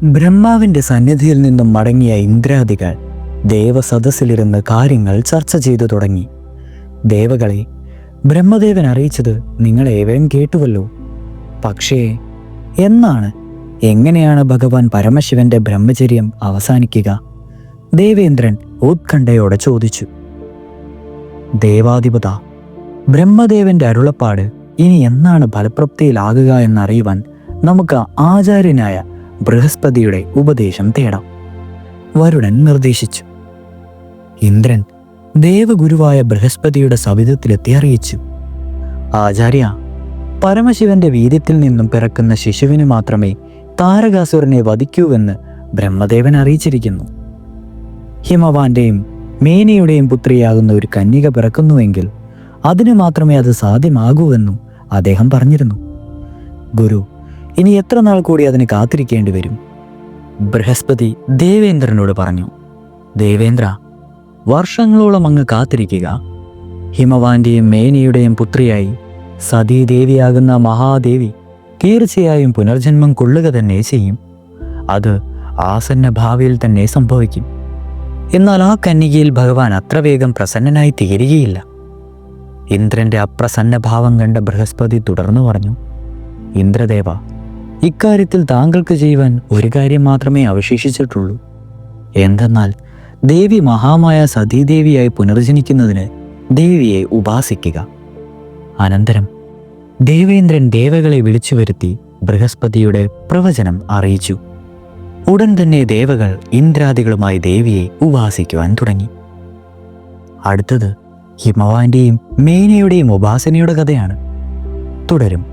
ബ്രഹ്മാവിൻ്റെ സന്നിധിയിൽ നിന്നും മടങ്ങിയ ഇന്ദ്രാദികൾ ദേവസദസ്സിലിരുന്ന് കാര്യങ്ങൾ ചർച്ച ചെയ്തു തുടങ്ങി. ദേവകളെ, ബ്രഹ്മദേവൻ അറിയിച്ചത് നിങ്ങളേവരും കേട്ടുവല്ലോ. പക്ഷേ എങ്ങനെയാണ് ഭഗവാൻ പരമശിവന്റെ ബ്രഹ്മചര്യം അവസാനിക്കുക? ദേവേന്ദ്രൻ ഉത്കണ്ഠയോടെ ചോദിച്ചു. ദേവാധിപത, ബ്രഹ്മദേവന്റെ അരുളപ്പാട് ഇനി എന്നാണ് ഫലപ്രാപ്തിയിലാകുക എന്നറിയുവാൻ നമുക്ക് ആചാര്യനായ ബൃഹസ്പതിയുടെ ഉപദേശം തേടാം, വരുണൻ നിർദ്ദേശിച്ചു. ഇന്ദ്രൻ ദേവഗുരുവായ ബൃഹസ്പതിയുടെ സവിധത്തിലെത്തി അറിയിച്ചു. ആചാര്യ, പരമശിവന്റെ വീര്യത്തിൽ നിന്നും പിറക്കുന്ന ശിശുവിന് മാത്രമേ താരകാസുരനെ വധിക്കൂവെന്ന് ബ്രഹ്മദേവൻ അറിയിച്ചിരിക്കുന്നു. ഹിമവാന്റെയും മേനയുടെയും പുത്രിയാകുന്ന ഒരു കന്യക പിറക്കുന്നുവെങ്കിൽ അതിനു മാത്രമേ അത് സാധ്യമാകൂവെന്നും അദ്ദേഹം പറഞ്ഞിരുന്നു. ഗുരു, ഇനി എത്ര നാൾ കൂടി അതിന് കാത്തിരിക്കേണ്ടി വരും? ബൃഹസ്പതി ദേവേന്ദ്രനോട് പറഞ്ഞു. ദേവേന്ദ്ര, വർഷങ്ങളോളം അങ്ങ് കാത്തിരിക്കുക. ഹിമവാന്റെയും മേനയുടെയും പുത്രിയായി സതീദേവിയാകുന്ന മഹാദേവി തീർച്ചയായും പുനർജന്മം കൊള്ളുക തന്നെ ചെയ്യും. അത് ആസന്ന ഭാവിയിൽ തന്നെ സംഭവിക്കും. എന്നാൽ ആ കന്യകയിൽ ഭഗവാൻ അത്ര വേഗം പ്രസന്നനായി തീരുകയില്ല. ഇന്ദ്രന്റെ അപ്രസന്ന ഭാവം കണ്ട ബൃഹസ്പതി തുടർന്നു പറഞ്ഞു. ഇന്ദ്രദേവ, ഇക്കാര്യത്തിൽ താങ്കൾക്ക് ചെയ്യുവാൻ ഒരു കാര്യം മാത്രമേ അവശേഷിച്ചിട്ടുള്ളൂ. എന്തെന്നാൽ ദേവി മഹാമായ സതീദേവിയായി പുനർജനിക്കുന്നതിന് ദേവിയെ ഉപാസിക്കുക. അനന്തരം ദേവേന്ദ്രൻ ദേവകളെ വിളിച്ചു വരുത്തി ബൃഹസ്പതിയുടെ പ്രവചനം അറിയിച്ചു. ഉടൻ തന്നെ ദേവകൾ ഇന്ദ്രാദികളുമായി ദേവിയെ ഉപാസിക്കുവാൻ തുടങ്ങി. അടുത്തത് ഹിമവാന്റെയും മേനയുടെയും ഉപാസനയുടെ കഥയാണ്. തുടരും.